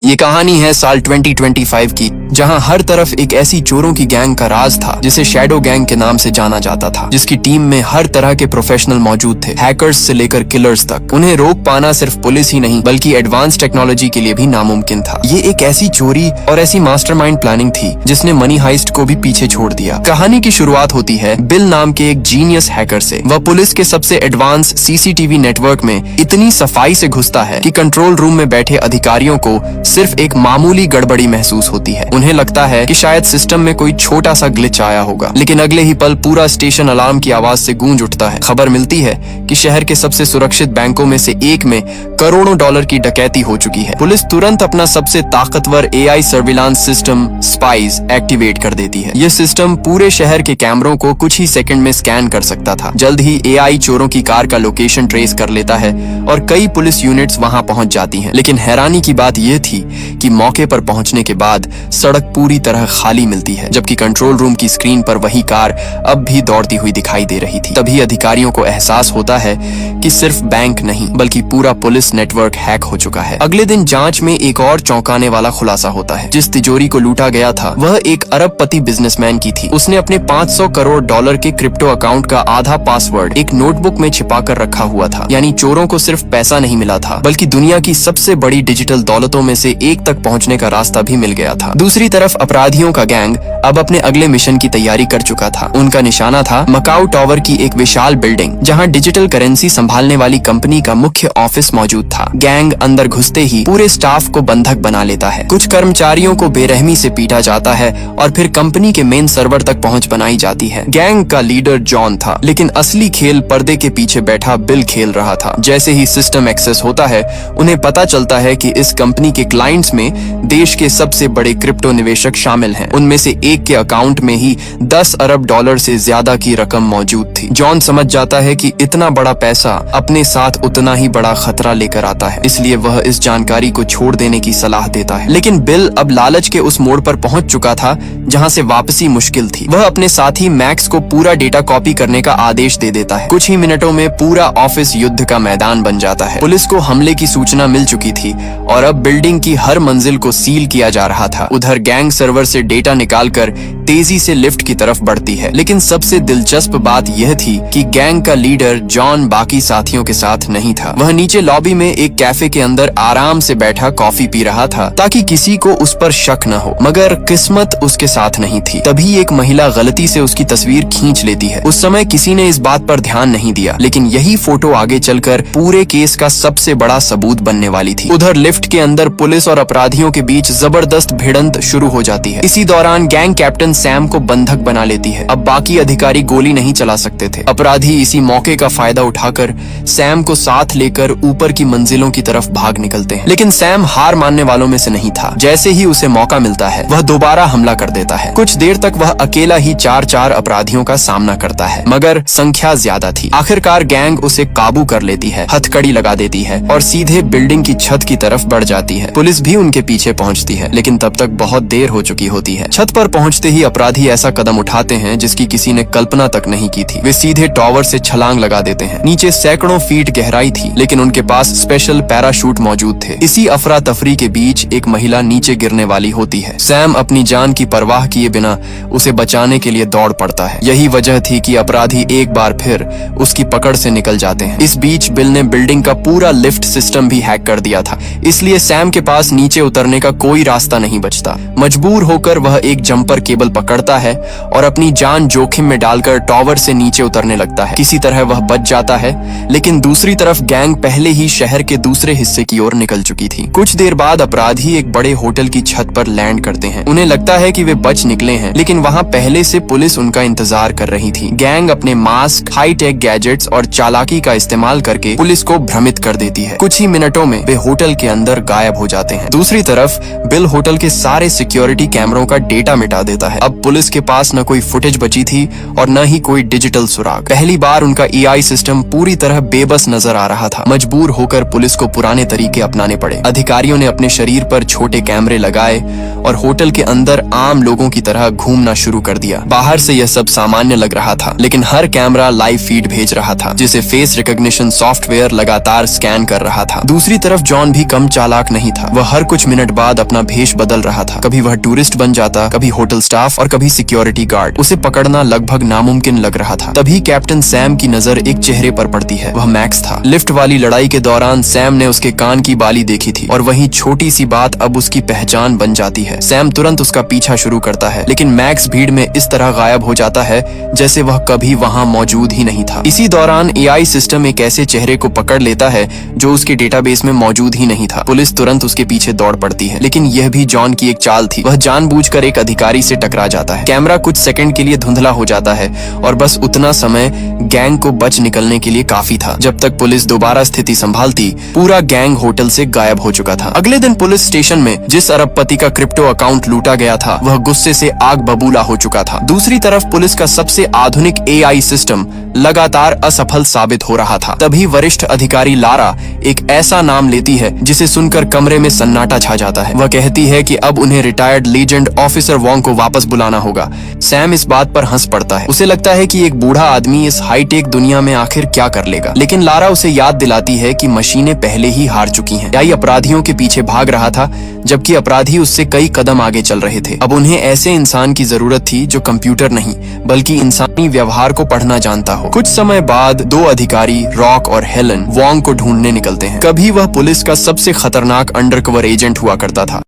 ये कहानी है साल 2025 की, जहां हर तरफ एक ऐसी चोरों की गैंग का राज था जिसे शैडो गैंग के नाम से जाना जाता था, जिसकी टीम में हर तरह के प्रोफेशनल मौजूद थे, हैकर्स से लेकर किलर्स तक। उन्हें रोक पाना सिर्फ पुलिस ही नहीं बल्कि एडवांस टेक्नोलॉजी के लिए भी नामुमकिन था। ये एक ऐसी चोरी और ऐसी मास्टरमाइंड प्लानिंग थी जिसने मनी हाइस्ट को भी पीछे छोड़ दिया। कहानी की शुरुआत होती है बिल नाम के एक जीनियस हैकर से। वह पुलिस के सबसे एडवांस सीसीटीवी नेटवर्क में इतनी सफाई से घुसता है कि कंट्रोल रूम में बैठे अधिकारियों को सिर्फ एक मामूली गड़बड़ी महसूस होती है। उन्हें लगता है कि शायद सिस्टम में कोई छोटा सा ग्लिच आया होगा, लेकिन अगले ही पल पूरा स्टेशन अलार्म की आवाज से गूंज उठता है। खबर मिलती है कि शहर के सबसे सुरक्षित बैंकों में से एक में करोड़ों डॉलर की डकैती हो चुकी है। पुलिस तुरंत अपना सबसे ताकतवर AI surveillance system spice activate कर देती है। यह सिस्टम पूरे शहर के कैमरों को कुछ ही सेकंड में स्कैन कर सकता था। जल्द ही एआई चोरों की कार का लोकेशन ट्रेस कर लेता है और कई पुलिस यूनिट्स वहां पहुंच जाती हैं। लेकिन हैरानी की बात यह थी कि मौके पर पहुंचने के बाद सड़क पूरी तरह खाली मिलती है, जबकि कंट्रोल रूम की स्क्रीन पर वही कार अब भी दौड़ती हुई दिखाई दे रही थी। तभी अधिकारियों को एहसास होता है कि सिर्फ बैंक नहीं बल्कि पूरा पुलिस नेटवर्क हैक हो चुका है। अगले दिन जांच में एक और चौंकाने वाला खुलासा होता है। जिस तिजोरी को लूटा गया था वह एक अरबपति बिजनेसमैन की थी। उसने अपने 500 करोड़ डॉलर के क्रिप्टो अकाउंट का आधा पासवर्ड एक नोटबुक में छिपा कर रखा हुआ था। यानी चोरों को सिर्फ पैसा नहीं मिला था बल्कि दुनिया की सबसे बड़ी डिजिटल दौलतों में से एक तक पहुंचने का रास्ता भी मिल गया था। दूसरी तरफ अपराधियों का गैंग अब अपने अगले मिशन की तैयारी कर चुका था। उनका निशाना था मकाऊ टावर की एक विशाल बिल्डिंग, जहां डिजिटल करेंसी संभालने वाली कंपनी का मुख्य ऑफिस मौजूद था। गैंग अंदर घुसते ही पूरे स्टाफ को बंधक बना लेता है। कुछ कर्मचारियों को बेरहमी से पीटा जाता है और फिर कंपनी के मेन सर्वर तक पहुंच बनाई जाती है। गैंग का लीडर जॉन था, लेकिन असली खेल पर्दे के पीछे बैठा बिल खेल रहा था। जैसे ही सिस्टम एक्सेस होता है उन्हें पता चलता है कि इस कंपनी के क्लाइंट्स में देश के सबसे बड़े क्रिप्टो निवेशक शामिल हैं। उनमें से एक के अकाउंट में ही 10 अरब डॉलर से ज्यादा की रकम मौजूद थी। जॉन समझ जाता है कि इतना बड़ा पैसा अपने साथ उतना ही बड़ा खतरा लेकर आता है, इसलिए वह इस जानकारी को छोड़ देने की सलाह देता है। लेकिन बिल अब लालच के उस मोड़ पर पहुंच चुका था जहां से वापसी मुश्किल थी। वह अपने साथी मैक्स को पूरा डेटा कॉपी करने का आदेश दे देता है। कुछ ही मिनटों में पूरा ऑफिस युद्ध का मैदान बन जाता है। पुलिस को हमले की सूचना मिल चुकी थी और अब बिल्डिंग की हर मंजिल को सील किया जा रहा था। उधर गैंग सर्वर से डेटा निकालकर तेजी से लिफ्ट की तरफ बढ़ती है। लेकिन सबसे दिलचस्प बात यह थी कि गैंग का लीडर जॉन बाकी साथियों के साथ नहीं था। वह नीचे लॉबी में एक कैफे के अंदर आराम से बैठा कॉफी पी रहा था ताकि किसी को उस पर शक न हो। मगर किस्मत उसके साथ नहीं थी। तभी एक महिला गलती से उसकी तस्वीर खींच लेती है। उस समय किसी ने इस बात पर ध्यान नहीं दिया, लेकिन यही फोटो आगे चलकर पूरे केस का सबसे बड़ा सबूत बनने वाली थी। उधर लिफ्ट के अंदर पुलिस और अपराधियों के बीच जबरदस्त भिड़ंत शुरू हो जाती है। इसी दौरान गैंग कैप्टन सैम को बंधक बना लेती है। अब बाकी अधिकारी गोली नहीं चला सकते थे। अपराधी इसी मौके का फायदा उठाकर सैम को साथ लेकर ऊपर की मंजिलों की तरफ भाग निकलते हैं। लेकिन सैम हार मानने वालों में से नहीं था। जैसे ही उसे मौका मिलता है वह दोबारा हमला कर देता है। कुछ देर तक वह अकेला ही 4 अपराधियों का सामना करता है, मगर संख्या ज्यादा थी। आखिरकार गैंग उसे काबू कर लेती है, हथकड़ी लगा देती है और सीधे बिल्डिंग की छत की तरफ बढ़ जाती है। पुलिस भी उनके पीछे पहुंचती है, लेकिन तब तक बहुत देर हो चुकी होती है। छत पर पहुंचते ही अपराधी ऐसा कदम उठाते हैं जिसकी किसी ने कल्पना तक नहीं की थी। वे सीधे टावर से छलांग लगा देते हैं। नीचे सैकड़ों फीट गहराई थी, लेकिन उनके पास स्पेशल पैराशूट मौजूद थे। इसी अफरा तफरी के बीच एक महिला नीचे गिरने वाली होती है। सैम अपनी जान की परवाह किए बिना उसे बचाने के लिए दौड़ पड़ता है। यही वजह थी कि अपराधी एक बार फिर उसकी पकड़ से निकल जाते हैं। इस बीच बिल ने बिल्डिंग का पूरा लिफ्ट सिस्टम भी हैक कर दिया था, इसलिए सैम के पास नीचे उतरने का कोई रास्ता नहीं बचता। मजबूर होकर वह एक जंपर केबल पकड़ता है और अपनी जान जोखिम में डालकर टावर से नीचे उतरने लगता है। किसी तरह वह बच जाता है, लेकिन दूसरी तरफ गैंग पहले ही शहर के दूसरे हिस्से की ओर निकल चुकी थी। कुछ देर बाद अपराधी एक बड़े होटल की छत पर लैंड करते हैं। उन्हें लगता है कि वे बच निकले हैं, लेकिन वहां पहले से पुलिस उनका इंतजार कर रही थी। गैंग अपने मास्क, हाईटेक गैजेट्स और चालाकी का इस्तेमाल करके पुलिस को भ्रमित कर देती है। कुछ ही मिनटों में वे होटल के अंदर गायब हो जाते हैं। दूसरी तरफ बिल होटल के सारे सिक्योरिटी कैमरों का डेटा मिटा देता है। अब पुलिस के पास न कोई फुटेज बची थी और न ही कोई डिजिटल सुराग। पहली बार उनका एआई सिस्टम पूरी तरह बेबस नजर आ रहा था। मजबूर होकर पुलिस को पुराने तरीके अपनाने पड़े। अधिकारियों ने अपने शरीर पर छोटे कैमरे लगाए और होटल के अंदर आम लोगों की तरह घूमना शुरू कर दिया। बाहर से यह सब सामान्य लग रहा था, लेकिन हर कैमरा लाइव फीड भेज रहा था, जिसे फेस रिकॉग्निशन सॉफ्टवेयर लगातार स्कैन कर रहा था। दूसरी तरफ जॉन भी कम चालाक नहीं था। वह हर कुछ मिनट बाद अपना भेष बदल रहा था। कभी वह टूरिस्ट बन जाता, कभी होटल स्टाफ और कभी सिक्योरिटी गार्ड। उसे पकड़ना लगभग नामुमकिन लग रहा था। तभी कैप्टन सैम की नजर एक चेहरे पर पड़ती है। वह मैक्स था। लिफ्ट वाली लड़ाई के दौरान सैम ने उसके कान की बाली देखी थी और वही छोटी सी बात अब उसकी पहचान बन जाती है। सैम तुरंत उसका पीछा शुरू करता है, लेकिन मैक्स भीड़ में इस तरह गायब हो जाता है जैसे वह कभी वहां मौजूद ही नहीं था। इसी दौरान एआई सिस्टम एक ऐसे चेहरे को पकड़ लेता है जो उसके डेटाबेस में मौजूद ही नहीं था। पुलिस तुरंत उसके पीछे दौड़ पड़ती है, लेकिन यह भी जॉन की एक चाल थी। वह जानबूझकर एक अधिकारी से टकरा जाता है। कैमरा कुछ सेकंड के लिए धुंधला हो जाता है और बस उतना समय गैंग को बच निकलने के लिए काफी था। जब तक पुलिस दोबारा स्थिति संभालती, पूरा गैंग होटल से गायब हो चुका था। अगले दिन पुलिस स्टेशन में जिस अरबपति का क्रिप्टो अकाउंट लूटा गया था, वह गुस्से से आग बबूला हो चुका था। दूसरी तरफ पुलिस का सबसे आधुनिक एआई सिस्टम लगातार असफल साबित हो रहा था। तभी वरिष्ठ अधिकारी लारा एक ऐसा नाम लेती है जिसे सुनकर कमरे में सन्नाटा छा जाता है। वह कहती है कि अब उन्हें रिटायर्ड लीजेंड ऑफिसर वोंग को वापस बुलाना होगा। सैम इस बात पर हंस पड़ता है। उसे लगता है कि एक बूढ़ा आदमी इस हाईटेक दुनिया में आखिर क्या कर लेगा, लेकिन लारा उसे याद दिलाती है कि मशीनें पहले ही हार चुकी हैं। एआई अपराधियों के पीछे भाग रहा था, जबकि अपराधी उससे कई कदम आगे चल रहे थे। अब उन्हें ऐसे इंसान की जरूरत थी जो कंप्यूटर नहीं बल्कि इंसानी व्यवहार को पढ़ना जानता हो। कुछ समय बाद दो अधिकारी रॉक और हेलन वोंग को ढूंढने निकलते हैं। कभी वह पुलिस का सबसे खतरनाक अंडरकवर एजेंट हुआ करता था।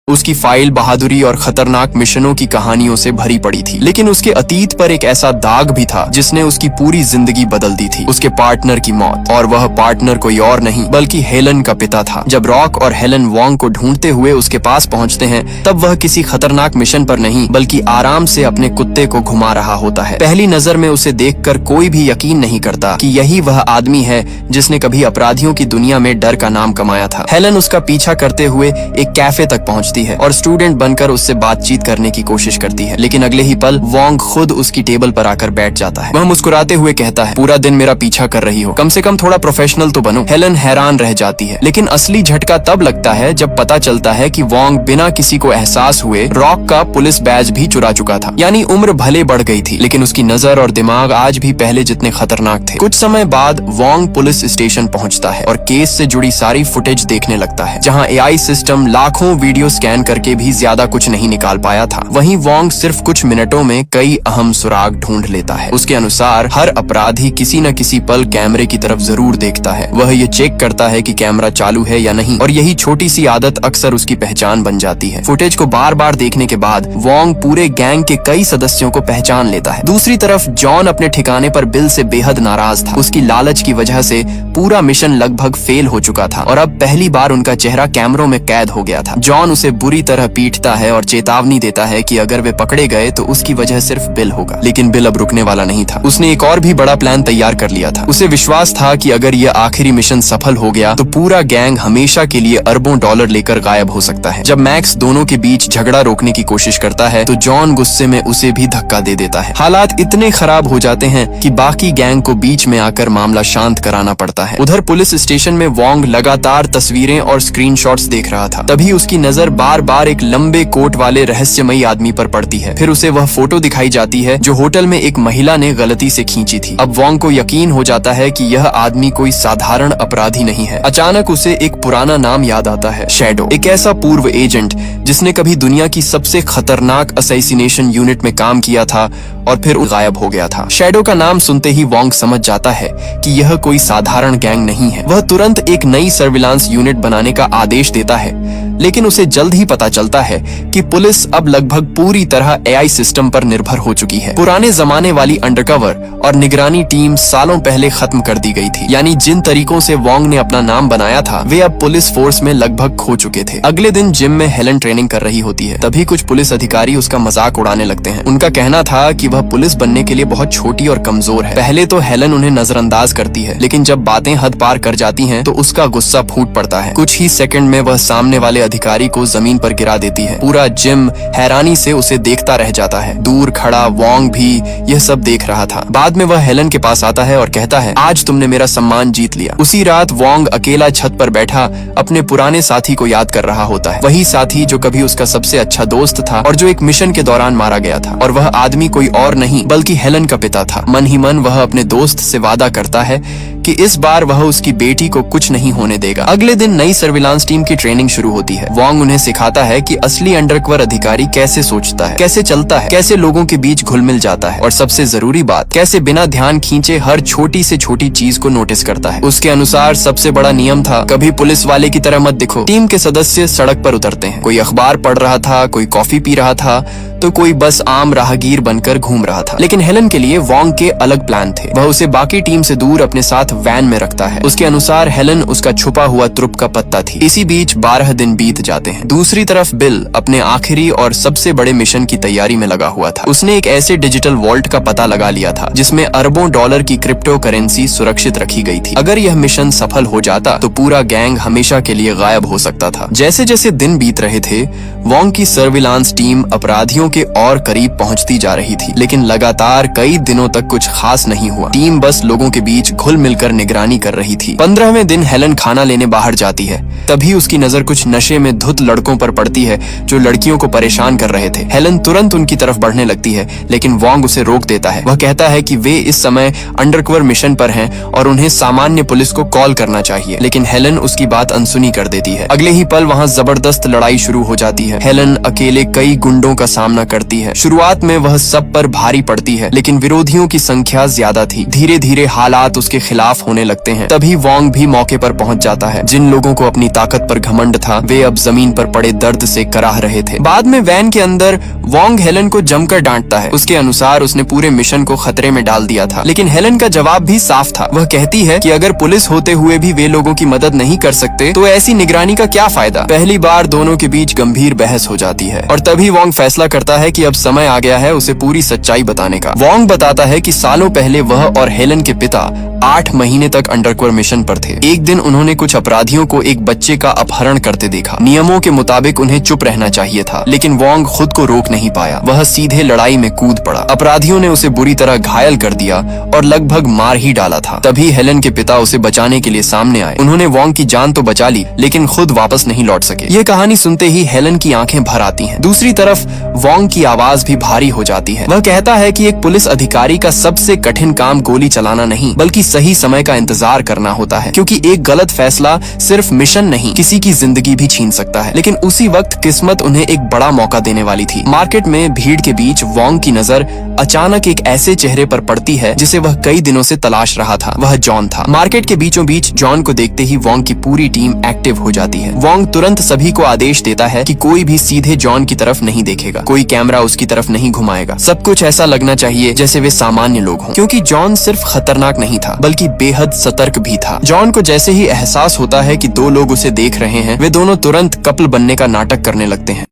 उसकी फाइल बहादुरी और खतरनाक मिशनों की कहानियों से भरी पड़ी थी, लेकिन उसके अतीत पर एक ऐसा दाग भी था जिसने उसकी पूरी जिंदगी बदल दी थी। उसके पार्टनर की मौत, और वह पार्टनर कोई और नहीं बल्कि हेलन का पिता था। जब रॉक और हेलन वोंग को ढूंढते हुए उसके पास पहुंचते हैं, तब वह किसी खतरनाक मिशन पर नहीं बल्कि आराम से अपने कुत्ते को घुमा रहा होता है। पहली नजर में उसे देखकर कोई भी यकीन नहीं करता कि यही वह आदमी है जिसने कभी अपराधियों की दुनिया में डर का नाम कमाया था। हेलन उसका पीछा करते हुए एक कैफे तक पहुंचती है और स्टूडेंट बनकर उससे बातचीत करने की कोशिश करती है, लेकिन अगले ही पल वोंग खुद उसकी टेबल पर आकर बैठ जाता है। वह मुस्कुराते हुए कहता है, पूरा दिन मेरा पीछा कर रही हो, कम से कम थोड़ा प्रोफेशनल तो बनो। हेलन हैरान रह जाती है, लेकिन असली झटका तब लगता है जब पता चलता है कि वोंग बिना किसी को एहसास हुए रॉक का पुलिस बैज भी चुरा चुका था। यानी उम्र भले बढ़ गई थी, लेकिन उसकी नजर और दिमाग आज भी पहले जितने खतरनाक थे। कुछ समय बाद वोंग पुलिस स्टेशन पहुंचता है और केस से जुड़ी सारी फुटेज देखने लगता है। जहां एआई सिस्टम लाखों वीडियो स्कैन करके भी ज्यादा कुछ नहीं निकाल पाया था, वहीं वोंग सिर्फ कुछ मिनटों में कई अहम सुराग ढूंढ लेता है। उसके अनुसार हर अपराधी किसी न किसी पल कैमरे की तरफ जरूर देखता है। वह ये चेक करता है कि कैमरा चालू है या नहीं, और यही छोटी सी आदत अक्सर उसकी पहचान बन जाती है। फुटेज को बार बार देखने के बाद वोंग पूरे गैंग के कई सदस्यों को पहचान लेता है। दूसरी तरफ जॉन अपने ठिकाने पर बिल से बेहद नाराज था। उसकी लालच की वजह से पूरा मिशन लगभग फेल हो चुका था और अब पहली बार उनका चेहरा कैमरों में कैद हो गया था। जॉन उसे बुरी तरह पीटता है और चेतावनी देता है कि अगर वे पकड़े गए तो उसकी वजह सिर्फ बिल होगा, लेकिन बिल अब रुकने वाला नहीं था। उसने एक और भी बड़ा प्लान तैयार कर लिया था। उसे विश्वास था कि अगर यह आखिरी मिशन सफल हो गया तो पूरा गैंग हमेशा के लिए अरबों डॉलर लेकर गायब हो सकता है। जब मैक्स दोनों के बीच झगड़ा रोकने की कोशिश करता है तो जॉन गुस्से में उसे भी धक्का दे देता है। हालात इतने खराब हो जाते हैं कि बाकी गैंग को बीच में आकर मामला शांत कराना पड़ता है। उधर पुलिस स्टेशन में वोंग लगातार तस्वीरें और स्क्रीनशॉट्स देख रहा था। तभी उसकी नजर बार बार एक लंबे कोट वाले रहस्यमयी आदमी पर पड़ती है। फिर उसे वह फोटो दिखाई जाती है जो होटल में एक महिला ने गलती से खींची थी। अब वोंग को यकीन हो जाता है कि यह आदमी कोई साधारण अपराधी नहीं है। अचानक उसे एक पुराना नाम याद आता है, शैडो, एक ऐसा पूर्व एजेंट जिसने कभी दुनिया की सबसे खतरनाक असैसिनेशन यूनिट में काम किया था और फिर गायब हो गया था। शैडो का नाम सुनते ही वोंग समझ जाता है कि यह कोई साधारण गैंग नहीं है। वह तुरंत एक नई सर्विलांस यूनिट बनाने का आदेश देता है, लेकिन उसे जल्द ही पता चलता है कि पुलिस अब लगभग पूरी तरह एआई सिस्टम पर निर्भर हो चुकी है। पुराने जमाने वाली अंडरकवर और निगरानी टीम सालों पहले खत्म कर दी गई थी। यानी जिन तरीकों से वोंग ने अपना नाम बनाया था वे अब पुलिस फोर्स में लगभग खो चुके थे। अगले दिन जिम में हेलन ट्रेनिंग कर रही होती है। तभी कुछ पुलिस अधिकारी उसका मजाक उड़ाने लगते हैं। उनका कहना था कि वह पुलिस बनने के लिए बहुत छोटी और कमजोर है। पहले तो हेलन उन्हें नजरअंदाज करती है, लेकिन जब बातें हद पार कर जाती हैं तो उसका गुस्सा फूट पड़ता है। कुछ ही सेकंड में वह सामने वाले अधिकारी को जमीन जमीन पर गिरा देती है। पूरा जिम हैरानी से उसे देखता रह जाता है। दूर खड़ा वोंग भी यह सब देख रहा था। बाद में वह हेलन के पास आता है और कहता है, आज तुमने मेरा सम्मान जीत लिया। उसी रात वोंग अकेला छत पर बैठा अपने पुराने साथी को याद कर रहा होता है। वही साथी जो कभी उसका सबसे अच्छा दोस्त था और जो एक मिशन के दौरान मारा गया था। और वह आदमी कोई और नहीं बल्कि हेलन का पिता था। मन ही मन वह अपने दोस्त से वादा करता है कि इस बार वह उसकी बेटी को कुछ नहीं होने देगा। अगले दिन नई सर्विलांस टीम की ट्रेनिंग शुरू होती है। वोंग उन्हें सिखाता है कि असली अंडरकवर अधिकारी कैसे सोचता है, कैसे चलता है, कैसे लोगों के बीच घुल मिल जाता है और सबसे जरूरी बात, कैसे बिना ध्यान खींचे हर छोटी से छोटी चीज को नोटिस करता है। उसके अनुसार सबसे बड़ा नियम था, कभी पुलिस वाले की तरह मत दिखो। टीम के सदस्य सड़क पर उतरते हैं। कोई अखबार पढ़ रहा था, कोई कॉफी पी रहा था, तो कोई बस आम राहगीर बनकर घूम रहा था। लेकिन हेलन के लिए वोंग के अलग प्लान थे। वह उसे बाकी टीम से दूर अपने साथ वैन में रखता है। उसके अनुसार हेलन उसका छुपा हुआ तुरुप का पत्ता थी। इसी बीच 12 दिन बीत जाते हैं। दूसरी तरफ बिल अपने आखिरी और सबसे बड़े मिशन की तैयारी में लगा हुआ था। उसने एक ऐसे डिजिटल वॉल्ट का पता लगा लिया था जिसमें अरबों डॉलर की क्रिप्टो करेंसी सुरक्षित रखी गई थी। अगर यह मिशन सफल हो जाता तो पूरा गैंग हमेशा के लिए गायब हो सकता था। जैसे जैसे दिन बीत रहे थे, वोंग की सर्विलांस टीम अपराधियों के और करीब पहुंचती जा रही थी। लेकिन लगातार कई दिनों तक कुछ खास नहीं हुआ। टीम बस लोगों के बीच घुल मिलकर निगरानी कर रही थी। 15वें दिन हेलन खाना लेने बाहर जाती है। तभी उसकी नजर कुछ नशे में धुत लड़कों पर पड़ती है जो लड़कियों को परेशान कर रहे थे। हेलन तुरंत उनकी तरफ बढ़ने लगती है, लेकिन वोंग उसे रोक देता है। वह कहता है कि वे इस समय अंडरकवर मिशन पर हैं और उन्हें सामान्य पुलिस को कॉल करना चाहिए। लेकिन हेलन उसकी बात अनसुनी कर देती है। अगले ही पल वहाँ जबरदस्त लड़ाई शुरू हो जाती है। हेलन अकेले कई गुंडों का सामना करती है। शुरुआत में वह सब पर भारी पड़ती है, लेकिन विरोधियों की संख्या ज्यादा थी। धीरे धीरे हालात उसके खिलाफ होने लगते हैं। तभी वोंग भी मौके पर पहुंच जाता है। जिन लोगों को अपनी ताकत पर घमंड था, वे अब जमीन पर पड़े दर्द से कराह रहे थे। बाद में वैन के अंदर वोंग हेलन को जमकर डांटता है। उसके अनुसार उसने पूरे मिशन को खतरे में डाल दिया था। लेकिन हेलन का जवाब भी साफ था। वह कहती है कि अगर पुलिस होते हुए भी वे लोगों की मदद नहीं कर सकते तो ऐसी निगरानी का क्या फायदा। पहली बार दोनों के बीच गंभीर बहस हो जाती है और तभी वोंग फैसला करता है कि अब समय आ गया है उसे पूरी सच्चाई बताने का। वोंग बताता है कि सालों पहले वह और हेलन के पिता 8 महीने तक अंडरकवर मिशन पर थे। एक दिन उन्होंने कुछ अपराधियों को एक बच्चे का अपहरण करते देखा। नियमों के मुताबिक उन्हें चुप रहना चाहिए था, लेकिन वोंग खुद को रोक नहीं पाया। वह सीधे लड़ाई में कूद पड़ा। अपराधियों ने उसे बुरी तरह घायल कर दिया और लगभग मार ही डाला था। तभी हेलन के पिता उसे बचाने के लिए सामने आए। उन्होंने वोंग की जान तो बचा ली, लेकिन खुद वापस नहीं लौट सके। ये कहानी सुनते ही हेलन की आंखें भर आती हैं। दूसरी तरफ वोंग की आवाज भी भारी हो जाती है। वह कहता है कि एक पुलिस अधिकारी का सबसे कठिन काम गोली चलाना नहीं, बल्कि सही समय का इंतजार करना होता है, क्योंकि एक गलत फैसला सिर्फ मिशन नहीं, किसी की जिंदगी भी छीन सकता है। लेकिन उसी वक्त किस्मत उन्हें एक बड़ा मौका देने वाली थी। मार्केट में भीड़ के बीच वोंग की नजर अचानक एक ऐसे चेहरे पर पड़ती है जिसे वह कई दिनों से तलाश रहा था। वह जॉन था। मार्केट के बीचों बीच जॉन को देखते ही वोंग की पूरी टीम एक्टिव हो जाती है। वोंग तुरंत सभी को आदेश देता है कि कोई भी सीधे जॉन की तरफ नहीं देखेगा, कोई कैमरा उसकी तरफ नहीं घुमाएगा। सब कुछ ऐसा लगना चाहिए जैसे वे सामान्य लोग हों, क्योंकि जॉन सिर्फ खतरनाक नहीं था बल्कि बेहद सतर्क भी था। जॉन को जैसे ही एहसास होता है कि 2 लोग उसे देख रहे हैं, वे दोनों तुरंत कपल बनने का नाटक करने लगते हैं।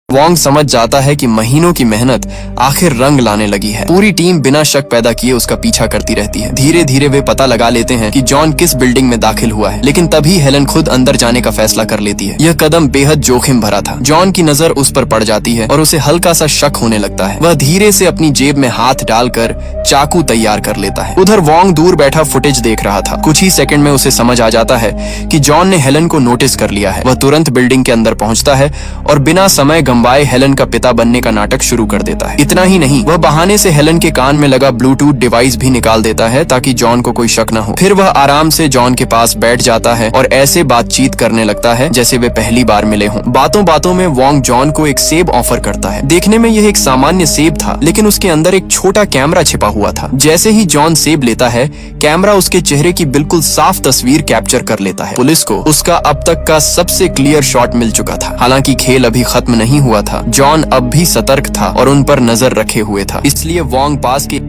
वोंग समझ जाता है कि महीनों की मेहनत आखिर रंग लाने लगी है। पूरी टीम बिना शक पैदा किए उसका पीछा करती रहती है। धीरे धीरे वे पता लगा लेते हैं कि जॉन किस बिल्डिंग में दाखिल हुआ है, लेकिन तभी हेलन खुद अंदर जाने का फैसला कर लेती है। यह कदम बेहद जोखिम भरा था। जॉन की नजर उस पर पड़ जाती है और उसे हल्का सा शक होने लगता है। वह धीरे से अपनी जेब में हाथ डालकर चाकू तैयार कर लेता है। उधर वोंग दूर बैठा फुटेज देख रहा था। कुछ ही सेकंड में उसे समझ आ जाता है कि जॉन ने हेलन को नोटिस कर लिया है। वह तुरंत बिल्डिंग के अंदर पहुंचता है और बिना समय गंवाए हेलन का पिता बनने का नाटक शुरू कर देता है। इतना ही नहीं, वह बहाने से हेलन के कान में लगा ब्लूटूथ डिवाइस भी निकाल देता है ताकि जॉन को कोई शक न हो। फिर वह आराम से जॉन के पास बैठ जाता है और ऐसे बातचीत करने लगता है जैसे वे पहली बार मिले हों। बातों बातों में वोंग जॉन को एक सेब ऑफर करता है। देखने में यह एक सामान्य सेब था, लेकिन उसके अंदर एक छोटा कैमरा छिपा हुआ था। जैसे ही जॉन सेब लेता है, कैमरा उसके चेहरे की बिल्कुल साफ तस्वीर कैप्चर कर लेता है। पुलिस को उसका अब तक का सबसे क्लियर शॉट मिल चुका था। हालांकि खेल अभी खत्म नहीं हुआ था। जॉन अब भी सतर्क था और उन पर नजर रखे हुए था। इसलिए वोंग पास के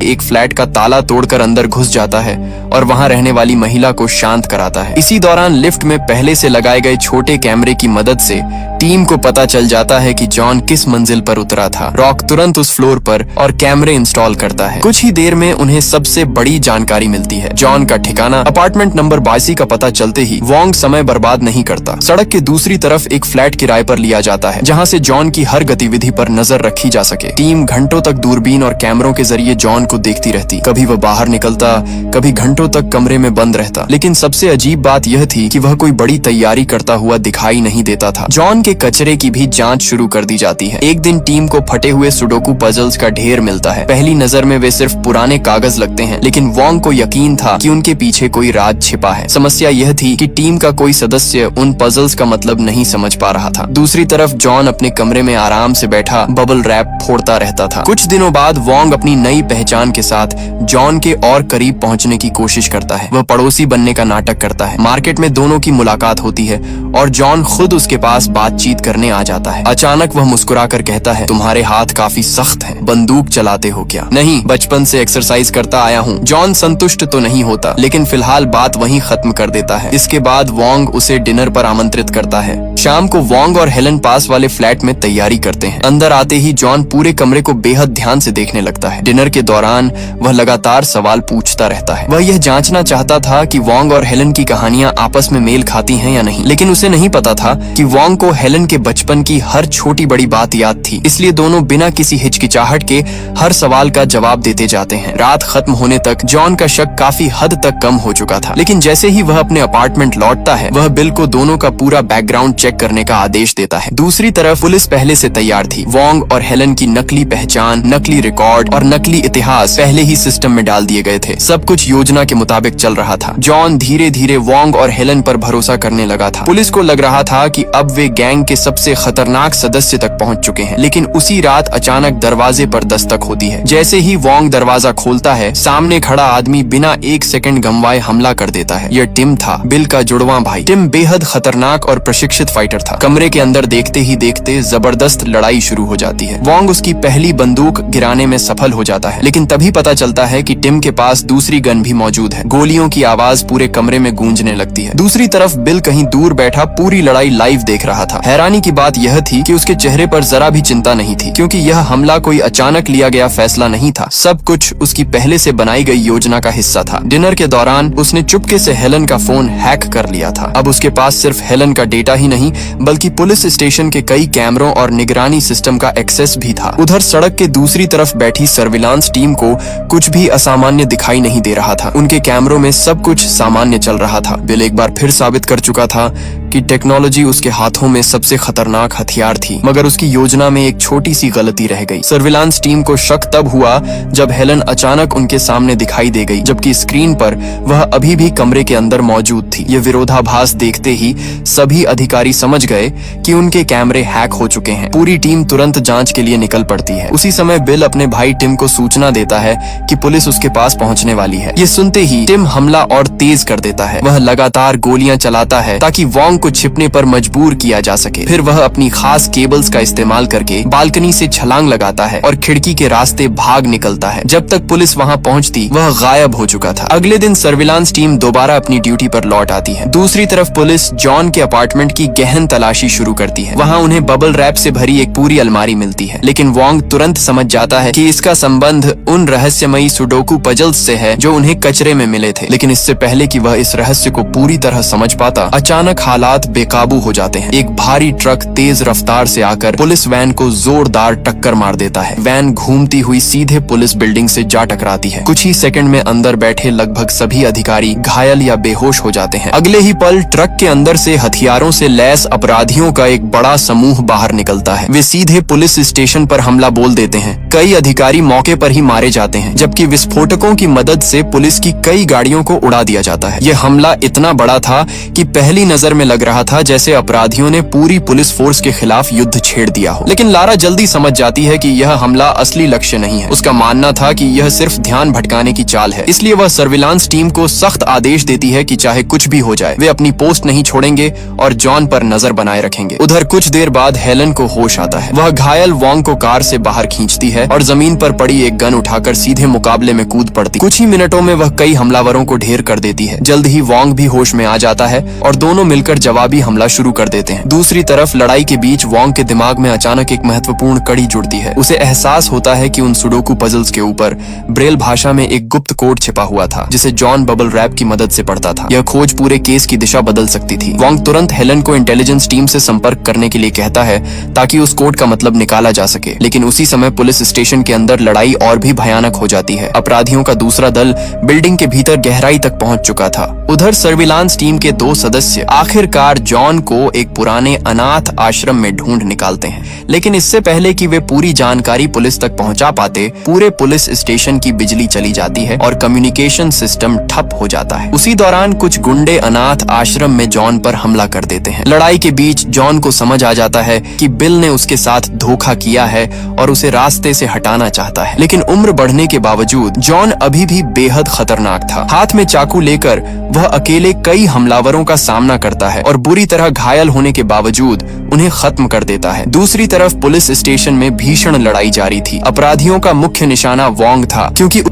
एक फ्लैट का ताला तोड़कर अंदर घुस जाता है और वहां रहने वाली महिला को शांत कराता है। इसी दौरान लिफ्ट में पहले से लगाए गए छोटे कैमरे की मदद से टीम को पता चल जाता है कि जॉन किस मंजिल पर उतरा था। रॉक तुरंत उस फ्लोर पर और कैमरे इंस्टॉल करता है। कुछ ही देर में उन्हें सबसे बड़ी जानकारी मिलती है। जॉन का ठिकाना अपार्टमेंट नंबर 82 का पता चलते ही वोंग समय बर्बाद नहीं करता। सड़क के दूसरी तरफ एक फ्लैट किराए पर लिया जाता है जहां से जॉन की हर गतिविधि पर नजर रखी जा सके। टीम घंटों तक दूरबीन और कैमरों के जरिए जॉन को देखती रहती। कभी वह बाहर निकलता, कभी घंटों तक कमरे में बंद रहता। लेकिन सबसे अजीब बात यह थी कि वह कोई बड़ी तैयारी करता हुआ दिखाई नहीं देता था। जॉन के कचरे की भी जांच शुरू कर दी जाती है। एक दिन टीम को फटे हुए सुडोकू पजल्स का ढेर मिलता है। पहली नजर में वे सिर्फ पुराने कागज लगते हैं, लेकिन वोंग को यकीन था कि उनके पीछे कोई राज छिपा है। समस्या यह थी कि टीम का कोई सदस्य उन पजल्स का मतलब नहीं समझ पा रहा था। दूसरी तरफ जॉन अपने कमरे में आराम से बैठा बबल रैप फोड़ता रहता था। कुछ दिनों बाद वोंग अपनी नई पहचान के साथ जॉन के और करीब पहुंचने की कोशिश करता है। वह पड़ोसी बनने का नाटक करता है। मार्केट में दोनों की मुलाकात होती है और जॉन खुद उसके पास बातचीत करने आ जाता है। अचानक वह मुस्कुराकर कहता है, तुम्हारे हाथ काफी सख्त हैं, बंदूक चलाते हो क्या? नहीं, बचपन से एक्सरसाइज करता आया हूँ। जॉन संतुष्ट तो नहीं होता, लेकिन फिलहाल बात वहीं खत्म कर देता है। इसके बाद वोंग उसे डिनर पर आमंत्रित करता है। शाम को वोंग और हेलन पास वाले फ्लैट में तैयारी करते हैं। अंदर आते ही जॉन पूरे कमरे को बेहद ध्यान से देखने लगता है। डिनर के दौरान वह लगातार सवाल पूछता रहता है। वह यह जांचना चाहता था कि वोंग और हेलन की कहानियां आपस में मेल खाती हैं या नहीं, लेकिन उसे नहीं पता था कि वोंग को हेलन के बचपन की हर छोटी बड़ी बात याद थी। इसलिए दोनों बिना किसी हिचकिचाहट के हर सवाल का जवाब देते जाते हैं। रात खत्म होने तक जॉन का शक काफी हद तक कम हो चुका था, लेकिन जैसे ही वह अपने अपार्टमेंट लौटता है, वह बिल को दोनों का पूरा बैकग्राउंड चेक करने का आदेश देता है। दूसरी तरफ पुलिस पहले से तैयार थी। वोंग और हेलन की नकली पहचान, नकली रिकॉर्ड और नकली इतिहास पहले ही सिस्टम में डाल दिए गए थे। सब कुछ योजना के मुताबिक चल रहा था। जॉन धीरे धीरे वोंग और हेलन पर भरोसा करने लगा था। पुलिस को लग रहा था कि अब वे गैंग के सबसे खतरनाक सदस्य तक पहुंच चुके हैं। लेकिन उसी रात अचानक दरवाजे पर दस्तक होती है। जैसे ही वोंग दरवाजा खोलता है, सामने खड़ा आदमी बिना एक सेकंड गंवाए हमला कर देता है। यह टिम था, बिल का जुड़वां भाई। टिम बेहद खतरनाक और प्रशिक्षित फाइटर था। कमरे के अंदर देखते ही देखते जबरदस्त लड़ाई शुरू हो जाती है। वोंग उसकी पहली बंदूक गिराने में सफल हो जाता है, लेकिन तभी पता चलता है कि टिम के पास दूसरी गन भी मौजूद है। गोलियों की आवाज पूरे कमरे में गूंजने लगती है। दूसरी तरफ बिल कहीं दूर बैठा पूरी लड़ाई लाइव देख रहा था। हैरानी की बात यह थी कि उसके चेहरे पर जरा भी चिंता नहीं थी, क्योंकि यह हमला कोई अचानक लिया गया फैसला नहीं था। सब कुछ उसकी पहले से बनाई गई योजना का हिस्सा था। डिनर के दौरान उसने चुपके से हेलन का फोन हैक कर लिया था। अब उसके पास सिर्फ हेलन का डेटा ही नहीं, बल्कि पुलिस स्टेशन के कई कैमरों और निगरानी सिस्टम का एक्सेस भी था। उधर सड़क के दूसरी तरफ बैठी सर्विलांस टीम को कुछ भी असामान्य दिखाई नहीं दे रहा था। उनके कैमरों में सब कुछ सामान्य चल रहा था। बिल एक बार फिर साबित कर चुका था कि टेक्नोलॉजी उसके हाथों में सबसे खतरनाक हथियार थी, मगर उसकी योजना में एक छोटी सी गलती रह गई। सर्विलांस टीम को शक तब हुआ जब हेलन अचानक उनके सामने दिखाई दे गई, जबकि स्क्रीन पर वह अभी भी कमरे के अंदर मौजूद थी। ये विरोधाभास देखते ही सभी अधिकारी समझ गए कि उनके कैमरे हैक हो चुके हैं। पूरी टीम तुरंत जांच के लिए निकल पड़ती है। उसी समय बिल अपने भाई टिम को सूचना देता है कि पुलिस उसके पास पहुंचने वाली है। ये सुनते ही टिम हमला और तेज कर देता है। वह लगातार गोलियां चलाता है ताकि वोंग को छिपने पर मजबूर किया जा सके। फिर वह अपनी खास केबल्स का इस्तेमाल करके बालकनी से छलांग लगाता है और खिड़की के रास्ते भाग निकलता है। जब तक पुलिस वहां पहुंचती, वह गायब हो चुका था। अगले दिन सर्विलांस टीम दोबारा अपनी ड्यूटी पर लौट आती है। दूसरी तरफ पुलिस जॉन के अपार्टमेंट की गहन तलाशी शुरू करती है। वहां उन्हें बबल रैप से भरी एक पूरी अलमारी मिलती है, लेकिन वोंग तुरंत समझ जाता है कि इसका संबंध उन रहस्यमयी सुडोकू पजल्स से है जो उन्हें कचरे में मिले थे। लेकिन इससे पहले कि वह इस रहस्य को पूरी तरह समझ पाता, अचानक हालात बेकाबू हो जाते हैं। एक भारी ट्रक तेज रफ्तार से आकर पुलिस वैन को जोरदार टक्कर मार देता है। वैन घूमती हुई सीधे पुलिस बिल्डिंग से जा टकराती है। कुछ ही सेकंड में अंदर बैठे लगभग सभी अधिकारी घायल या बेहोश हो जाते हैं। अगले ही पल ट्रक के अंदर से हथियारों से लैस अपराधियों का एक बड़ा समूह बाहर निकलता है। वे सीधे पुलिस स्टेशन पर हमला बोल देते हैं। कई अधिकारी मौके पर ही मारे जाते हैं, जबकि विस्फोटकों की मदद से पुलिस की कई गाड़ियों को उड़ा दिया जाता है। यह हमला इतना बड़ा था कि पहली नजर में लगा लग रहा था जैसे अपराधियों ने पूरी पुलिस फोर्स के खिलाफ युद्ध छेड़ दिया हो। लेकिन लारा जल्दी समझ जाती है कि यह हमला असली लक्ष्य नहीं है। उसका मानना था कि यह सिर्फ ध्यान भटकाने की चाल है, इसलिए वह सर्विलांस टीम को सख्त आदेश देती है कि चाहे कुछ भी हो जाए वे अपनी पोस्ट नहीं छोड़ेंगे और जॉन पर नजर बनाए रखेंगे। उधर कुछ देर बाद हेलन को होश आता है। वह घायल वॉन्ग को कार से बाहर खींचती है और जमीन पर पड़ी एक गन उठाकर सीधे मुकाबले में कूद पड़ती। कुछ ही मिनटों में वह कई हमलावरों को ढेर कर देती है। जल्द ही वॉन्ग भी होश में आ जाता है और दोनों मिलकर जवाबी हमला शुरू कर देते हैं। दूसरी तरफ लड़ाई के बीच वॉन्ग के दिमाग में अचानक एक महत्वपूर्ण कड़ी जुड़ती है। उसे एहसास होता है कि उन सुडोकू पजल्स के ऊपर ब्रेल भाषा में एक गुप्त कोड छिपा हुआ था जिसे जॉन बबल रैप की मदद से पढ़ता था। यह खोज पूरे केस की दिशा बदल सकती थी। वॉन्ग तुरंत हेलन को इंटेलिजेंस टीम से संपर्क करने के लिए कहता है ताकि उस कोड का मतलब निकाला जा सके। लेकिन उसी समय पुलिस स्टेशन के अंदर लड़ाई और भी भयानक हो जाती है। अपराधियों का दूसरा दल बिल्डिंग के भीतर गहराई तक पहुंच चुका था। उधर सर्विलांस टीम के 2 सदस्य आखिरकार जॉन को एक पुराने अनाथ आश्रम में ढूंढ निकालते हैं। लेकिन इससे पहले कि वे पूरी जानकारी पुलिस तक पहुंचा पाते, पूरे पुलिस स्टेशन की बिजली चली जाती है और कम्युनिकेशन सिस्टम ठप हो जाता है। उसी दौरान कुछ गुंडे अनाथ आश्रम में जॉन पर हमला कर देते हैं। लड़ाई के बीच जॉन को समझ आ जाता है कि बिल ने उसके साथ धोखा किया है और उसे रास्ते से हटाना चाहता है। लेकिन उम्र बढ़ने के बावजूद जॉन अभी भी बेहद खतरनाक था। हाथ में चाकू लेकर वह अकेले कई हमलावरों का सामना करता है और बुरी तरह घायल होने के बावजूद उन्हें खत्म कर देता है। दूसरी तरफ पुलिस स्टेशन में भीषण लड़ाई जारी थी। अपराधियों का मुख्य निशाना वॉन्ग था क्योंकि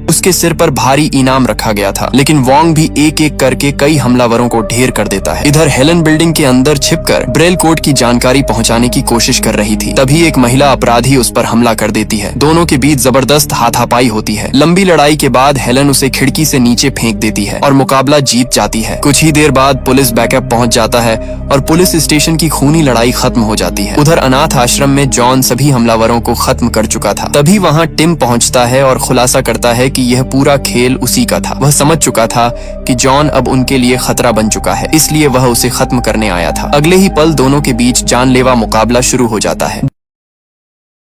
उसके सिर पर भारी इनाम रखा गया था। लेकिन वॉन्ग भी एक एक करके कई हमलावरों को ढेर कर देता है। इधर हेलन बिल्डिंग के अंदर छिपकर ब्रेल कोड की जानकारी पहुंचाने की कोशिश कर रही थी। तभी एक महिला अपराधी उस पर हमला कर देती है। दोनों के बीच जबरदस्त हाथापाई होती है। लंबी लड़ाई के बाद हेलन उसे खिड़की से नीचे फेंक देती है और मुकाबला जीत जाती है। कुछ ही देर बाद पुलिस बैकअप पहुंच जाता है और पुलिस स्टेशन की खूनी लड़ाई खत्म हो जाती है। उधर अनाथ आश्रम में जॉन सभी हमलावरों को खत्म कर चुका था। तभी वहाँ टिम पहुँचता है और खुलासा करता है कि यह पूरा खेल उसी का था। वह समझ चुका था कि जॉन अब उनके लिए खतरा बन चुका है, इसलिए वह उसे खत्म करने आया था। अगले ही पल दोनों के बीच जानलेवा मुकाबला शुरू हो जाता है।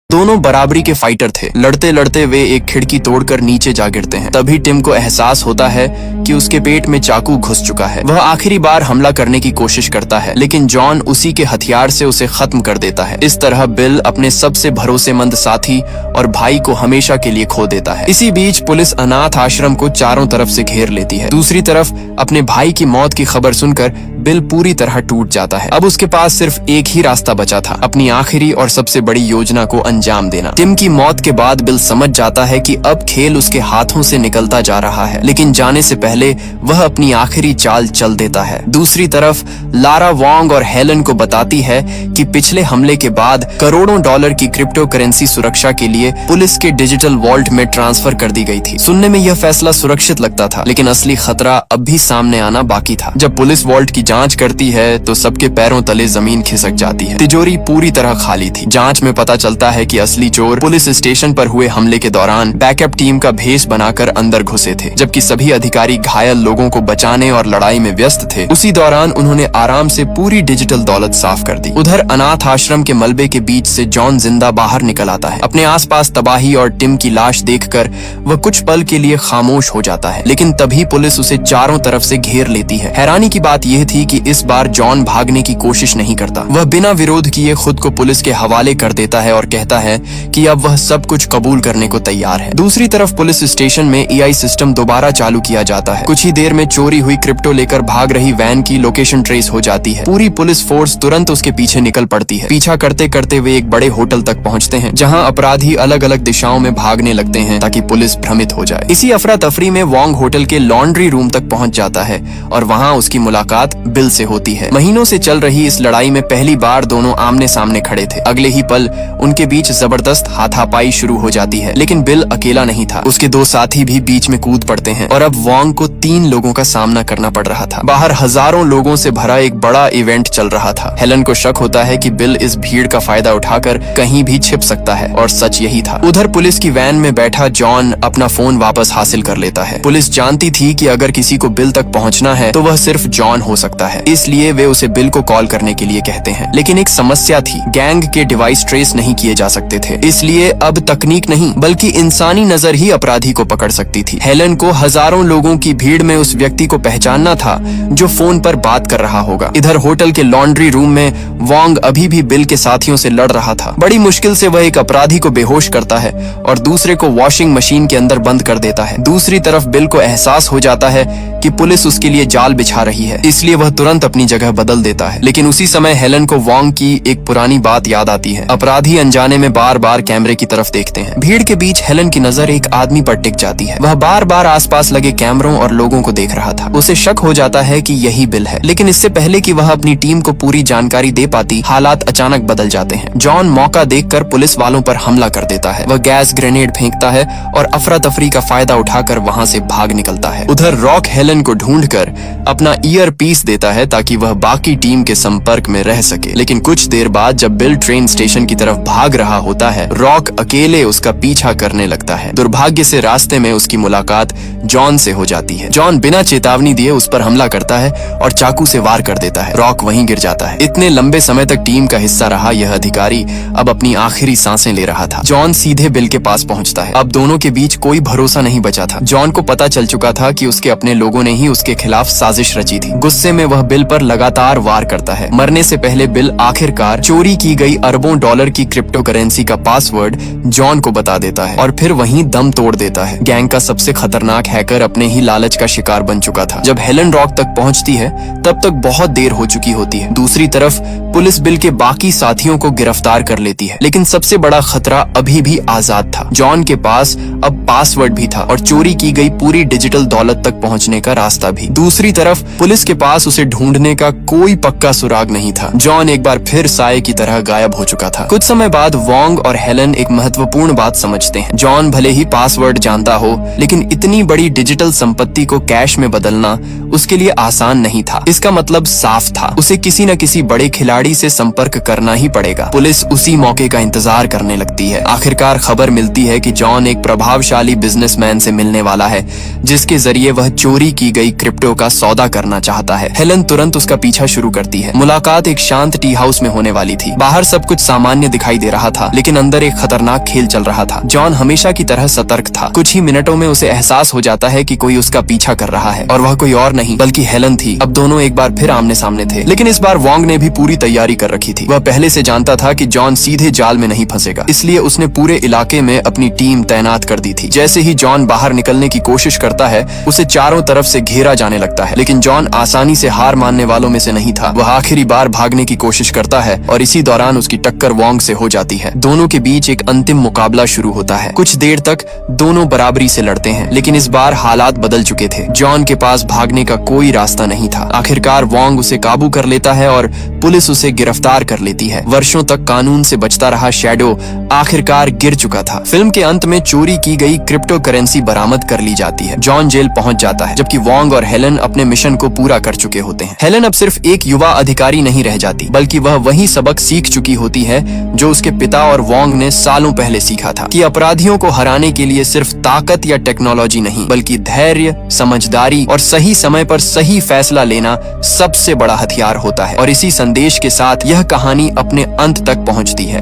दोनों बराबरी के फाइटर थे। लड़ते लड़ते वे एक खिड़की तोड़कर नीचे जा गिरते हैं। तभी टिम को एहसास होता है कि उसके पेट में चाकू घुस चुका है। वह आखिरी बार हमला करने की कोशिश करता है, लेकिन जॉन उसी के हथियार से उसे खत्म कर देता है। इस तरह बिल अपने सबसे भरोसेमंद साथी और भाई को हमेशा के लिए खो देता है। इसी बीच पुलिस अनाथ आश्रम को चारों तरफ से घेर लेती है। दूसरी तरफ अपने भाई की मौत की खबर सुनकर बिल पूरी तरह टूट जाता है। अब उसके पास सिर्फ एक ही रास्ता बचा था, अपनी आखिरी और सबसे बड़ी योजना को अंजाम देना। टिम की मौत के बाद बिल समझ जाता है कि अब खेल उसके हाथों से निकलता जा रहा है, लेकिन जाने से पहले वह अपनी आखिरी चाल चल देता है। दूसरी तरफ लारा वॉन्ग और हेलन को बताती है कि पिछले हमले के बाद करोड़ों डॉलर की क्रिप्टो करेंसी सुरक्षा के लिए पुलिस के डिजिटल वॉल्ट में ट्रांसफर कर दी गई थी। सुनने में यह फैसला सुरक्षित लगता था, लेकिन असली खतरा अब भी सामने आना बाकी था। जब पुलिस वॉल्ट की जांच करती है तो सबके पैरों तले जमीन खिसक जाती है। तिजोरी पूरी तरह खाली थी। जांच में पता चलता है कि असली चोर पुलिस स्टेशन पर हुए हमले के दौरान बैकअप टीम का भेष बनाकर अंदर घुसे थे, जबकि सभी अधिकारी घायल लोगों को बचाने और लड़ाई में व्यस्त थे। उसी दौरान उन्होंने आराम से पूरी डिजिटल दौलत साफ कर दी। उधर अनाथ आश्रम के मलबे के बीच से जॉन जिंदा बाहर निकल आता है। अपने आसपास तबाही और टिम की लाश देखकर वह कुछ पल के लिए खामोश हो जाता है, लेकिन तभी पुलिस उसे चारों तरफ से घेर लेती है। हैरानी की बात यह थी कि इस बार जॉन भागने की कोशिश नहीं करता। वह बिना विरोध किए खुद को पुलिस के हवाले कर देता है और कहता है कि अब वह सब कुछ कबूल करने को तैयार है। दूसरी तरफ पुलिस स्टेशन में एआई सिस्टम दोबारा चालू किया जाता है। कुछ ही देर में चोरी हुई क्रिप्टो लेकर भाग रही वैन की लोकेशन ट्रेस हो जाती है। पूरी पुलिस फोर्स तुरंत उसके पीछे निकल पड़ती है। पीछा करते करते वे एक बड़े होटल तक पहुंचते हैं, जहां अपराधी अलग अलग दिशाओं में भागने लगते हैं ताकि पुलिस भ्रमित हो जाए। इसी अफरा तफरी में वॉन्ग होटल के लॉन्ड्री रूम तक पहुंच जाता है और वहां उसकी मुलाकात बिल से होती है। महीनों से चल रही इस लड़ाई में पहली बार दोनों आमने सामने खड़े थे। अगले ही पल उनके बीच जबरदस्त हाथापाई शुरू हो जाती है, लेकिन बिल अकेला नहीं था। उसके 2 साथी भी बीच में कूद पड़ते हैं और अब वॉन्ग को 3 लोगों का सामना करना पड़ रहा था। बाहर हजारों लोगों से भरा एक बड़ा इवेंट चल रहा था। हेलन को शक होता है कि बिल इस भीड़ का फायदा उठाकर कहीं भी छिप सकता है, और सच यही था। उधर पुलिस की वैन में बैठा जॉन अपना फोन वापस हासिल कर लेता है। पुलिस जानती थी कि अगर किसी को बिल तक पहुंचना है तो वह सिर्फ जॉन हो सकता लगता है, इसलिए वे उसे बिल को कॉल करने के लिए कहते हैं। लेकिन एक समस्या थी, गैंग के डिवाइस ट्रेस नहीं किए जा सकते थे, इसलिए अब तकनीक नहीं बल्कि इंसानी नजर ही अपराधी को पकड़ सकती थी। हेलन को हजारों लोगों की भीड़ में उस व्यक्ति को पहचानना था जो फोन पर बात कर रहा होगा। इधर होटल के लॉन्ड्री रूम में वॉन्ग अभी भी बिल के साथियों से लड़ रहा था। बड़ी मुश्किल से वह एक अपराधी को बेहोश करता है और दूसरे को वॉशिंग मशीन के अंदर बंद कर देता है। दूसरी तरफ बिल को एहसास हो जाता है कि पुलिस उसके लिए जाल बिछा रही है, इसलिए वह तुरंत अपनी जगह बदल देता है। लेकिन उसी समय हेलन को वॉन्ग की एक पुरानी बात याद आती है। अपराधी अनजाने में बार बार कैमरे की तरफ देखते हैं। भीड़ के बीच हेलन की नजर एक आदमी पर टिक जाती है। वह बार बार आसपास लगे कैमरों और लोगों को देख रहा था। उसे शक हो जाता है कि यही बिल है, लेकिन इससे पहले कि वह अपनी टीम को पूरी जानकारी दे पाती, हालात अचानक बदल जाते हैं। जॉन मौका देखकर पुलिस वालों पर हमला कर देता है। वह गैस ग्रेनेड फेंकता है और अफरा तफरी का फायदा उठाकर वहां से भाग निकलता है। उधर रॉक हेलन को ढूंढकर अपना ईयर पीस देता है ताकि वह बाकी टीम के संपर्क में रह सके। लेकिन कुछ देर बाद जब बिल ट्रेन स्टेशन की तरफ भाग रहा होता है, रॉक अकेले उसका पीछा करने लगता है। दुर्भाग्य से रास्ते में उसकी मुलाकात जॉन से हो जाती है। जॉन बिना चेतावनी दिए उस पर हमला करता है और चाकू से वार कर देता है। रॉक वहीं गिर जाता है। इतने लंबे समय तक टीम का हिस्सा रहा यह अधिकारी अब अपनी आखिरी सांसें ले रहा था। जॉन सीधे बिल के पास पहुंचता है। अब दोनों के बीच कोई भरोसा नहीं बचा था। जॉन को पता चल चुका था कि उसके अपने लोगों ने ही उसके खिलाफ साजिश रची थी। गुस्से में वह बिल पर लगातार वार करता है। मरने से पहले बिल आखिरकार चोरी की गई अरबों डॉलर की क्रिप्टो करेंसी का पासवर्ड जॉन को बता देता है और फिर वहीं दम तोड़ देता है। गैंग का सबसे खतरनाक हैकर अपने ही लालच का शिकार बन चुका था। जब हेलन रॉक तक पहुंचती है तब तक बहुत देर हो चुकी होती है। दूसरी तरफ पुलिस बिल के बाकी साथियों को गिरफ्तार कर लेती है, लेकिन सबसे बड़ा खतरा अभी भी आजाद था। जॉन के पास अब पासवर्ड भी था और चोरी की गई पूरी डिजिटल दौलत तक पहुंचने का रास्ता भी। दूसरी तरफ पुलिस के पास उसे ढूंढने का कोई पक्का सुराग नहीं था। जॉन एक बार फिर साये की तरह गायब हो चुका था। कुछ समय बाद वॉन्ग और हेलन एक महत्वपूर्ण बात समझते हैं। जॉन भले ही पासवर्ड जानता हो, लेकिन इतनी बड़ी डिजिटल संपत्ति को कैश में बदलना उसके लिए आसान नहीं था। इसका मतलब साफ था, उसे किसी न किसी बड़े खिलाड़ी से संपर्क करना ही पड़ेगा। पुलिस उसी मौके का इंतजार करने लगती है। आखिरकार खबर मिलती है कि जॉन एक प्रभावशाली बिजनेसमैन से मिलने वाला है, जिसके जरिए वह चोरी की गई क्रिप्टो का सौदा करना चाहता है। हेलन तुरंत उसका पीछा शुरू करती है। मुलाकात एक शांत टी हाउस में होने वाली थी। बाहर सब कुछ सामान्य दिखाई दे रहा था, लेकिन अंदर एक खतरनाक खेल चल रहा था। जॉन हमेशा की तरह सतर्क था। कुछ ही मिनटों में उसे एहसास हो जाता है कि कोई उसका पीछा कर रहा है और वह कोई और नहीं बल्कि हेलन थी। अब दोनों एक बार फिर आमने सामने थे, लेकिन इस बार वॉन्ग ने भी पूरी तैयारी कर रखी थी। वह पहले से जानता था कि जॉन सीधे जाल में नहीं फंसेगा, इसलिए उसने पूरे इलाके में अपनी टीम तैनात कर दी थी। जैसे ही जॉन बाहर निकलने की कोशिश करता है, उसे चारों तरफ से घेरा जाने लगता है, लेकिन जॉन आसानी से हार मानने वालों में से नहीं था। वह आखिरी बार भागने की कोशिश करता है और इसी दौरान उसकी टक्कर वॉन्ग से हो जाती है। दोनों के बीच एक अंतिम मुकाबला शुरू होता है। कुछ देर तक दोनों बराबरी से लड़ते हैं, लेकिन इस बार हालात बदल चुके थे। जॉन के पास भागने का कोई रास्ता नहीं था। आखिरकार वॉन्ग उसे काबू कर लेता है और पुलिस उसे गिरफ्तार कर लेती है। वर्षों तक कानून से बचता रहा शैडो आखिरकार गिर चुका था। फिल्म के अंत में चोरी की गई क्रिप्टो करेंसी बरामद कर ली जाती है। जॉन जेल पहुंच जाता है, जबकि वॉन्ग और हेलन अपने मिशन को पूरा कर चुके होते हैं। हेलन अब सिर्फ एक युवा अधिकारी नहीं रह जाती, बल्कि वह वही सबक सीख चुकी होती है जो उसके पिता और वॉन्ग ने सालों पहले सीखा था, कि अपराधियों को हराने के लिए सिर्फ ताकत या टेक्नोलॉजी नहीं, बल्कि धैर्य, समझदारी और सही समय पर सही फैसला लेना सबसे बड़ा हथियार होता है। और इसी संदेश के साथ यह कहानी अपने अंत तक पहुंचती है।